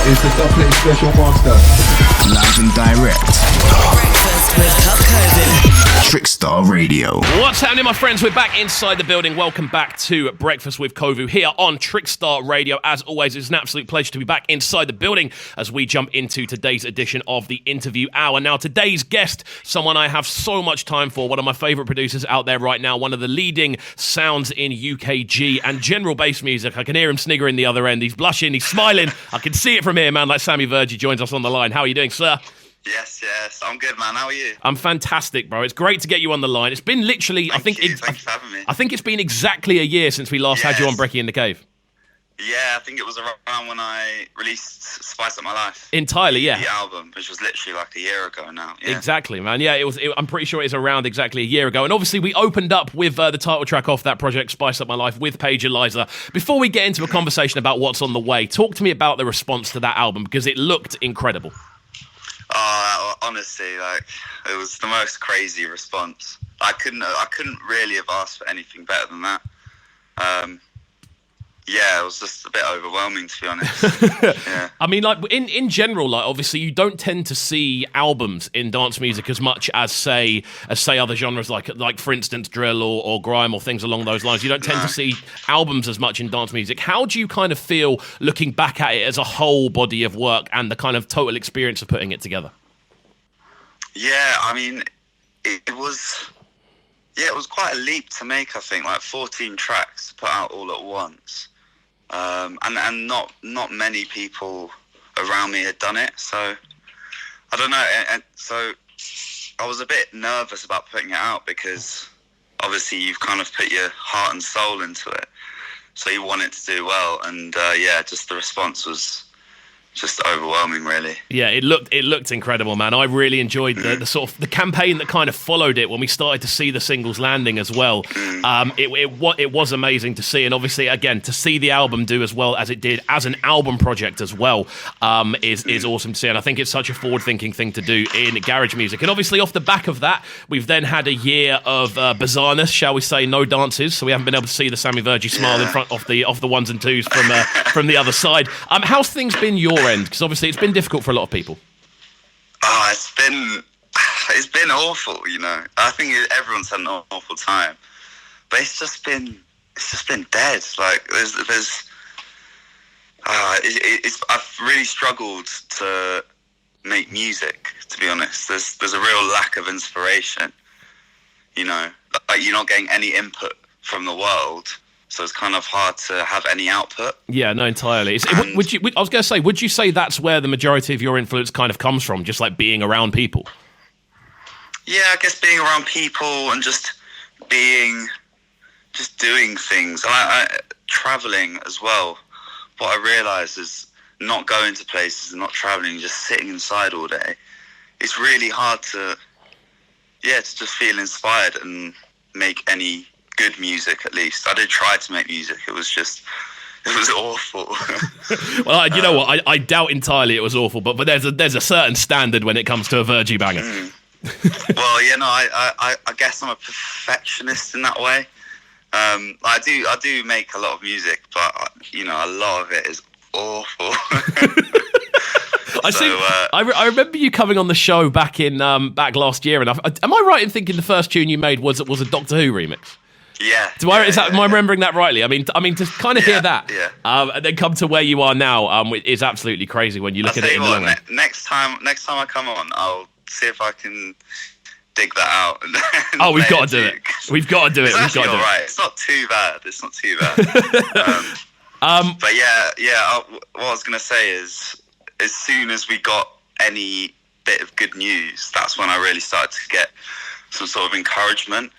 It's the Dublin Special Master. Live and direct. Breakfast with Kxvu. Trickstar Radio. What's happening, my friends? We're back inside the building. Welcome back to Breakfast with Kxvu here on Trickstar Radio. As always, it's an absolute pleasure to be back inside the building as we jump into today's edition of the Interview Hour. Now, today's guest, someone I have so much time for, one of my favourite producers out there right now, one of the leading sounds in UKG and general bass music. I can hear him sniggering the other end. He's blushing, he's smiling. I can see it from here, man, like Sammy Virji joins us on the line. How are you doing, sir? Yes, I'm good, man. How are you? I'm fantastic, bro. It's great to get you on the line. It's been literally, Thank you for having me. I think it's been exactly a year since we last had you on Brekkie in the Cave. Yeah, I think it was around when I released Spice Up My Life. Entirely, yeah. The album, which was literally like a year ago now. Yeah. Exactly, man. Yeah, I'm pretty sure it's around exactly a year ago. And obviously, we opened up with the title track off that project, Spice Up My Life, with Paige Eliza. Before we get into a conversation about what's on the way, talk to me about the response to that album, because it looked incredible. Honestly, like, it was the most crazy response. I couldn't really have asked for anything better than that. Yeah, it was just a bit overwhelming, to be honest. Yeah. I mean, like, in general, like, obviously you don't tend to see albums in dance music as much as say other genres, like for instance drill or grime or things along those lines. You don't tend to see albums as much in dance music. How do you kind of feel looking back at it as a whole body of work and the kind of total experience of putting it together? Yeah, I mean, it was quite a leap to make, I think, like 14 tracks to put out all at once. And not many people around me had done it, so I don't know. And so I was a bit nervous about putting it out because obviously you've kind of put your heart and soul into it, so you want it to do well. And just the response was just overwhelming, really. Yeah, it looked incredible, man. I really enjoyed the sort of the campaign that kind of followed it when we started to see the singles landing as well. It was amazing to see, and obviously, again, to see the album do as well as it did as an album project as well is awesome to see. And I think it's such a forward-thinking thing to do in garage music. And obviously, off the back of that, we've then had a year of bizarreness, shall we say, no dances. So we haven't been able to see the Sammy Virji smile in front of the ones and twos from the other side. How's things been your end? Because obviously it's been difficult for a lot of people. It's been awful, you know. I think everyone's had an awful time, but it's just been dead. Like I've really struggled to make music, to be honest. There's a real lack of inspiration, you know. Like, you're not getting any input from the world, so it's kind of hard to have any output. Yeah, no, entirely. I was going to say, would you say that's where the majority of your influence kind of comes from, just like being around people? Yeah, I guess being around people and just doing things. Traveling as well. What I realised is not going to places and not traveling, just sitting inside all day. It's really hard to just feel inspired and make any good music. At least I did try to make music. It was awful. Well, you know what? I doubt entirely it was awful, but there's a certain standard when it comes to a Virji banger. Well, I guess I'm a perfectionist in that way. I do make a lot of music, but you know, a lot of it is awful. I remember you coming on the show back last year, and am I right in thinking the first tune you made was a Doctor Who remix? Yeah. Am I remembering that rightly? I mean, to kind of hear that, and then come to where you are now, is absolutely crazy when you look at it in the long run. Next time I come on, I'll see if I can dig that out. Oh, we've got to do it. We've got to do it. It's actually all right. It's not too bad. But what I was gonna say is, as soon as we got any bit of good news, that's when I really started to get some sort of encouragement.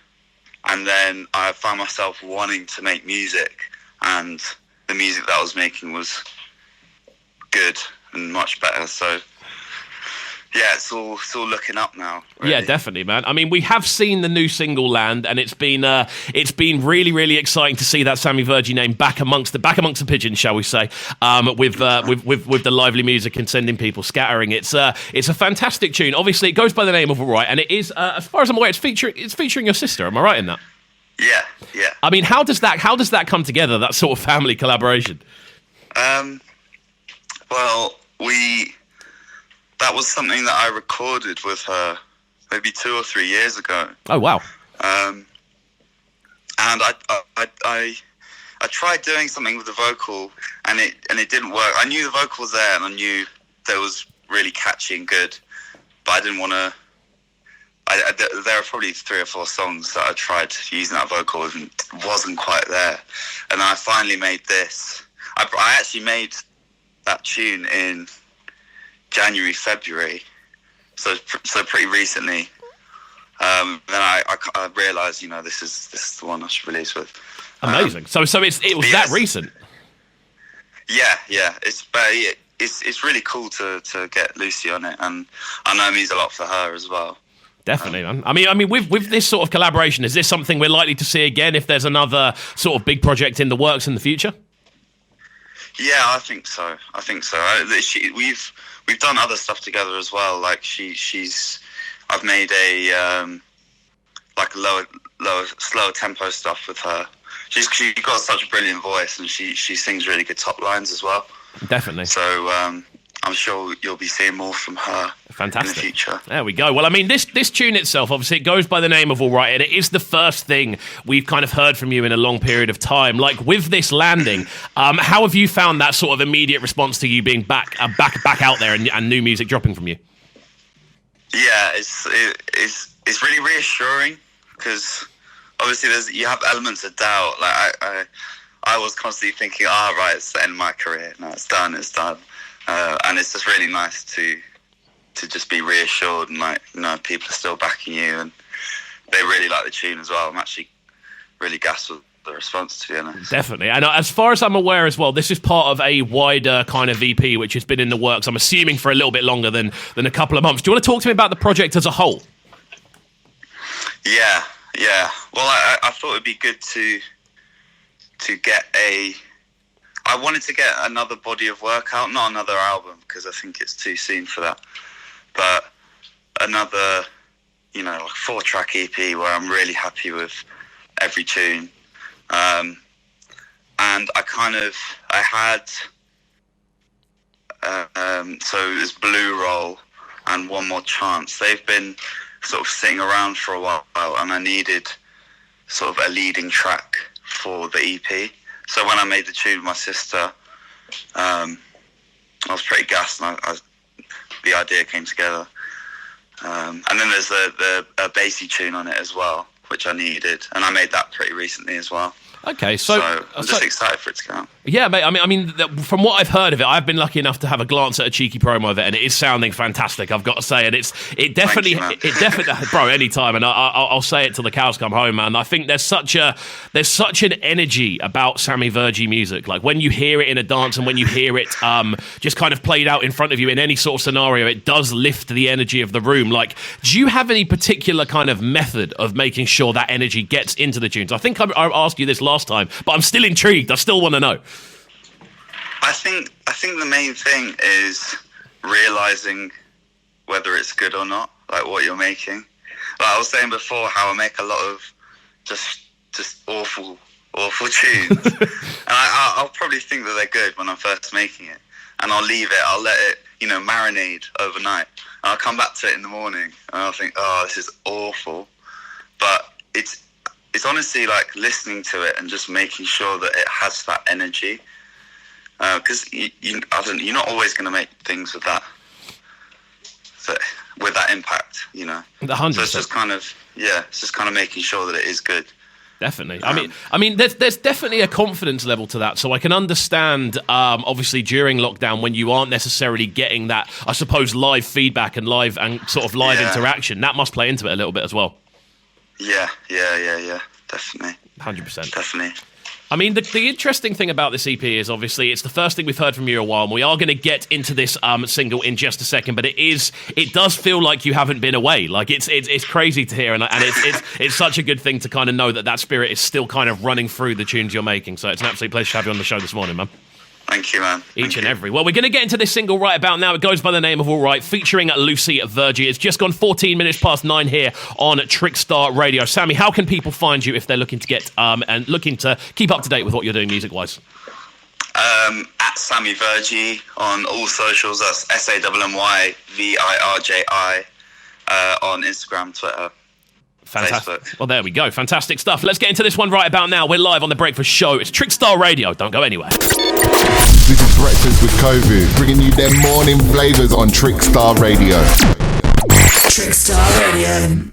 And then I found myself wanting to make music, and the music that I was making was good and much better. So yeah, it's all looking up now. Really. Yeah, definitely, man. I mean, we have seen the new single land, and it's been really, really exciting to see that Sammy Virji name back amongst the pigeons, shall we say? With the lively music and sending people scattering. It's a fantastic tune. Obviously, it goes by the name of All Right, and it is, as far as I'm aware, it's featuring your sister. Am I right in that? Yeah. I mean, how does that come together? That sort of family collaboration. Well, that was something that I recorded with her maybe 2 or 3 years ago. Oh wow! And I tried doing something with the vocal, and it didn't work. I knew the vocal was there, and I knew that it was really catchy and good, but I didn't want to. There are probably 3 or 4 songs that I tried using that vocal and it wasn't quite there. And I finally made this. I actually made that tune in January, February, so pretty recently. Then I realised, this is the one I should release with. Amazing. So it was that recent. Yeah. It's really cool to get Lucy on it, and I know it means a lot for her as well. Definitely, man. I mean, with this sort of collaboration, is this something we're likely to see again if there's another sort of big project in the works in the future? Yeah, I think so. We've done other stuff together as well. Like I've made a slower tempo stuff with her. She's got such a brilliant voice, and she sings really good top lines as well. Definitely. So I'm sure you'll be seeing more from her. Fantastic. In the future. There we go. Well, I mean, this tune itself, obviously, it goes by the name of All Right, and it is the first thing we've kind of heard from you in a long period of time. Like, with this landing, how have you found that sort of immediate response to you being back out there and new music dropping from you? Yeah, it's really reassuring, because obviously you have elements of doubt. Like I was constantly thinking, right, it's the end of my career. No, it's done. And it's just really nice to just be reassured, and people are still backing you, and they really like the tune as well. I'm actually really gassed with the response, to be honest. Definitely. And as far as I'm aware as well, this is part of a wider kind of EP which has been in the works, I'm assuming, for a little bit longer than a couple of months. Do you want to talk to me about the project as a whole? Yeah. Well, I thought it'd be good to get I wanted to get another body of work out, not another album, because I think it's too soon for that. But another, 4-track EP where I'm really happy with every tune. And I had, so there's Blue Roll and One More Chance. They've been sort of sitting around for a while, and I needed sort of a leading track for the EP. So when I made the tune with my sister, I was pretty gassed, and the idea came together. And then there's a bassy tune on it as well, which I needed, and I made that pretty recently as well. Okay, so I'm just excited for it to come out. Yeah, mate. I mean, from what I've heard of it, I've been lucky enough to have a glance at a cheeky promo of it, and it is sounding fantastic, I've got to say. And it definitely, bro, anytime. And I'll say it till the cows come home, man. I think there's such an energy about Sammy Virji music. Like, when you hear it in a dance, and when you hear it just kind of played out in front of you in any sort of scenario, it does lift the energy of the room. Like, do you have any particular kind of method of making sure that energy gets into the tunes? I think I asked you this last time, but I'm still intrigued. I still want to know. I think the main thing is realizing whether it's good or not, like what you're making. Like I was saying before, how I make a lot of just awful tunes, and I'll probably think that they're good when I'm first making it, and I'll leave it. I'll let it, marinate overnight, and I'll come back to it in the morning, and I'll think, this is awful. But it's honestly like listening to it and just making sure that it has that energy. Because you're not always going to make things with that impact, 100%. So it's just kind of making sure that it is good. Definitely. I mean, there's definitely a confidence level to that. So I can understand, obviously, during lockdown when you aren't necessarily getting that, I suppose, live feedback and live interaction. That must play into it a little bit as well. Yeah. Definitely. 100%. Definitely. I mean, the interesting thing about this EP is, obviously, it's the first thing we've heard from you in a while, and we are going to get into this single in just a second, but it does feel like you haven't been away. Like, it's crazy to hear, and it's such a good thing to kind of know that spirit is still kind of running through the tunes you're making. So it's an absolute pleasure to have you on the show this morning, man. Thank you, man. Each and every. Well, we're going to get into this single right about now. It goes by the name of All Right, featuring Lucy Virji. It's just gone 14 minutes past 9 here on Trickstar Radio. Sammy, how can people find you if they're looking to get and looking to keep up to date with what you're doing music-wise? At Sammy Virji on all socials. That's SAMMYVIRJI on Instagram, Twitter, Fantastic. Facebook. Well, there we go. Fantastic stuff. Let's get into this one right about now. We're live on The Breakfast Show. It's Trickstar Radio. Don't go anywhere. This is Breakfast with Kxvu, bringing you their morning flavours on Trickstar Radio. Trickstar Radio.